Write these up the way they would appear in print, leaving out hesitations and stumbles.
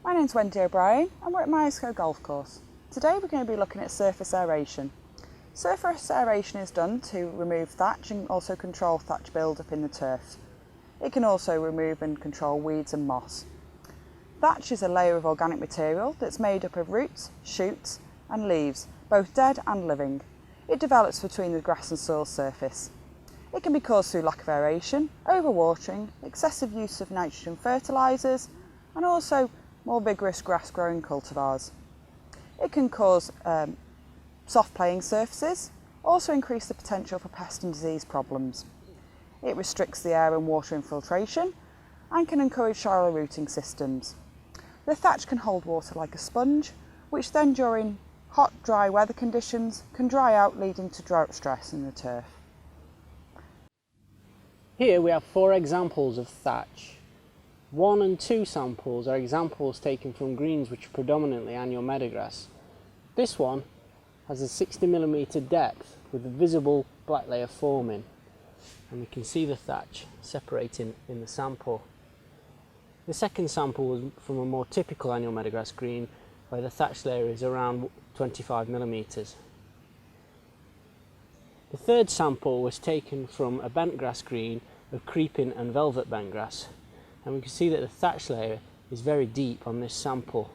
My name's Wendy O'Brien and we're at Myerscough Golf Course. Today we're going to be looking at surface aeration. Surface aeration is done to remove thatch and also control thatch build-up in the turf. It can also remove and control weeds and moss. Thatch is a layer of organic material that's made up of roots, shoots and leaves, both dead and living. It develops between the grass and soil surface. It can be caused through lack of aeration, overwatering, excessive use of nitrogen fertilisers and also more vigorous grass growing cultivars. It can cause soft playing surfaces, also increase the potential for pest and disease problems. It restricts the air and water infiltration and can encourage shallow rooting systems. The thatch can hold water like a sponge, which then during hot, dry weather conditions can dry out, leading to drought stress in the turf. Here we have 4 examples of thatch. 1 and 2 samples are examples taken from greens which are predominantly annual meadowgrass. This one has a 60mm depth with a visible black layer forming, and we can see the thatch separating in the sample. The second sample was from a more typical annual meadowgrass green where the thatch layer is around 25mm. The third sample was taken from a bentgrass green of creeping and velvet bentgrass, and we can see that the thatch layer is very deep on this sample,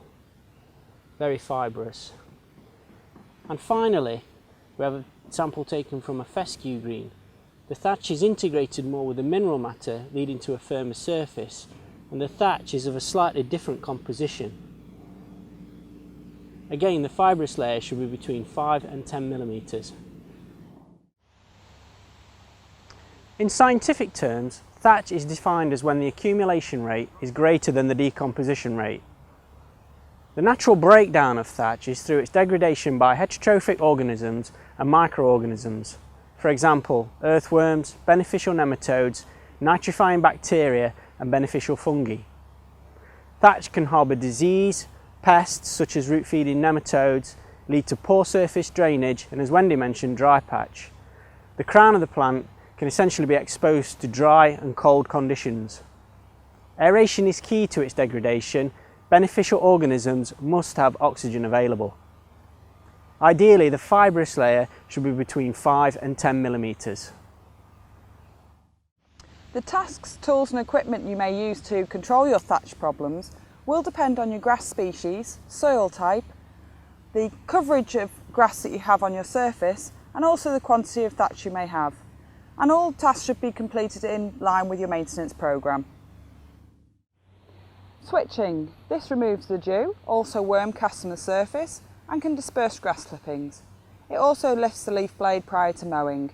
very fibrous. And finally, we have a sample taken from a fescue green. The thatch is integrated more with the mineral matter, leading to a firmer surface, and the thatch is of a slightly different composition. Again, the fibrous layer should be between 5 and 10mm. In scientific terms, thatch is defined as when the accumulation rate is greater than the decomposition rate. The natural breakdown of thatch is through its degradation by heterotrophic organisms and microorganisms. For example, earthworms, beneficial nematodes, nitrifying bacteria and beneficial fungi. Thatch can harbour disease, pests such as root-feeding nematodes, lead to poor surface drainage and, as Wendy mentioned, dry patch. The crown of the plant can essentially be exposed to dry and cold conditions. Aeration is key to its degradation. Beneficial organisms must have oxygen available. Ideally, the fibrous layer should be between 5 and 10mm. The tasks, tools and equipment you may use to control your thatch problems will depend on your grass species, soil type, the coverage of grass that you have on your surface and also the quantity of thatch you may have. And all tasks should be completed in line with your maintenance programme. Switching. This removes the dew, also worm casts on the surface and can disperse grass clippings. It also lifts the leaf blade prior to mowing.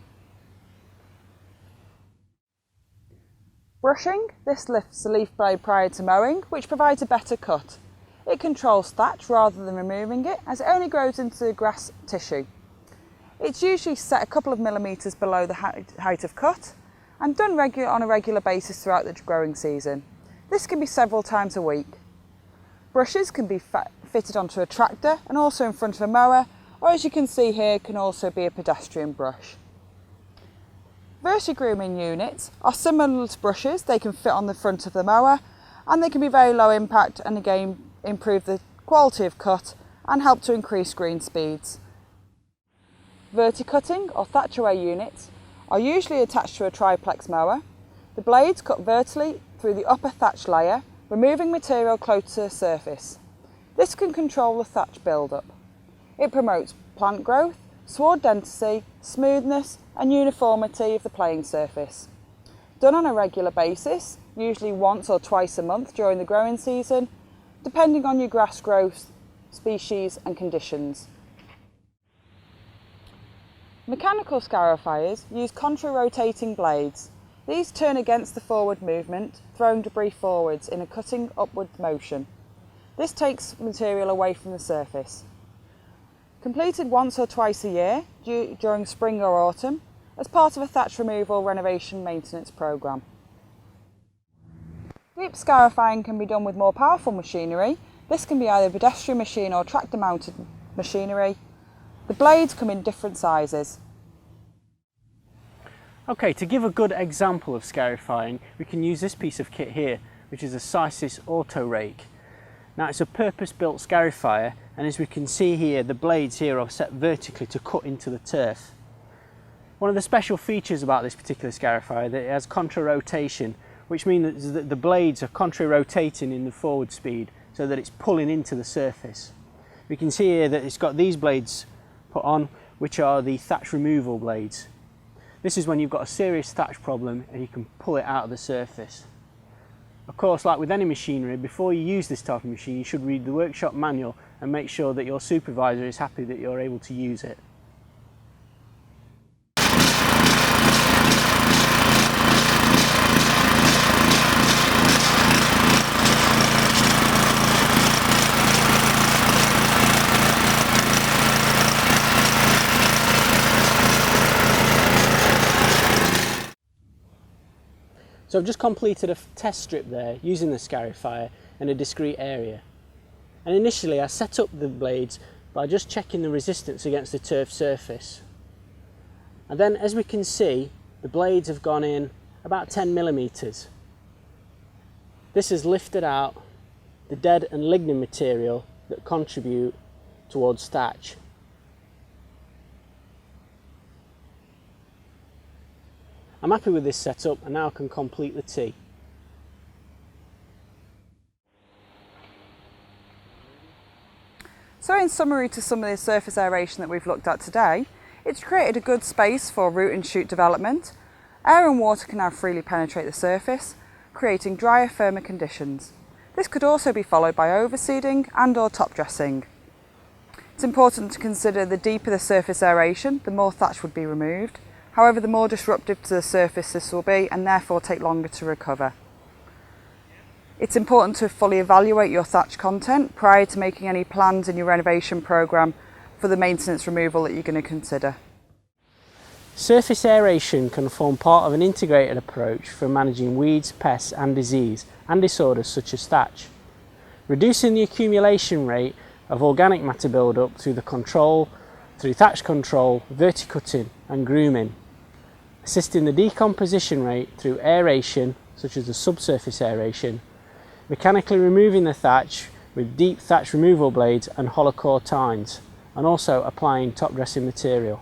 Brushing. This lifts the leaf blade prior to mowing, which provides a better cut. It controls thatch rather than removing it, as it only grows into the grass tissue. It's usually set a couple of millimetres below the height of cut and done on a regular basis throughout the growing season. This can be several times a week. Brushes can be fitted onto a tractor and also in front of a mower, or as you can see here, can also be a pedestrian brush. Verti-grooming units are similar to brushes. They can fit on the front of the mower and they can be very low impact and again improve the quality of cut and help to increase green speeds. Verti-cutting or thatch away units are usually attached to a triplex mower. The blades cut vertically through the upper thatch layer, removing material close to the surface. This can control the thatch build-up. It promotes plant growth, sward density, smoothness and uniformity of the playing surface. Done on a regular basis, usually once or twice a month during the growing season, depending on your grass growth, species and conditions. Mechanical scarifiers use contra-rotating blades. These turn against the forward movement, throwing debris forwards in a cutting upward motion. This takes material away from the surface. Completed once or twice a year during spring or autumn as part of a thatch removal renovation maintenance programme. Deep scarifying can be done with more powerful machinery. This can be either a pedestrian machine or tractor mounted machinery. The blades come in different sizes. Okay, to give a good example of scarifying, we can use this piece of kit here, which is a Sysis auto rake. Now it's a purpose-built scarifier, and as we can see here, the blades here are set vertically to cut into the turf. One of the special features about this particular scarifier is that it has contra-rotation, which means that the blades are contra-rotating in the forward speed so that it's pulling into the surface. We can see here that it's got these blades put on, which are the thatch removal blades. This is when you've got a serious thatch problem and you can pull it out of the surface. Of course, like with any machinery, before you use this type of machine, you should read the workshop manual and make sure that your supervisor is happy that you're able to use it. So I've just completed a test strip there using the scarifier in a discrete area. And initially I set up the blades by just checking the resistance against the turf surface. And then, as we can see, the blades have gone in about 10 millimeters. This has lifted out the dead and lignin material that contribute towards thatch. I'm happy with this setup, and now I can complete the tee. So in summary to some of the surface aeration that we've looked at today, it's created a good space for root and shoot development. Air and water can now freely penetrate the surface, creating drier, firmer conditions. This could also be followed by overseeding and or top dressing. It's important to consider the deeper the surface aeration, the more thatch would be removed. However, the more disruptive to the surface this will be, and therefore take longer to recover. It's important to fully evaluate your thatch content prior to making any plans in your renovation programme for the maintenance removal that you're going to consider. Surface aeration can form part of an integrated approach for managing weeds, pests and disease and disorders such as thatch. Reducing the accumulation rate of organic matter build-up through thatch control, verticutting and grooming. Assisting the decomposition rate through aeration, such as the subsurface aeration, mechanically removing the thatch with deep thatch removal blades and hollow core tines, and also applying top dressing material.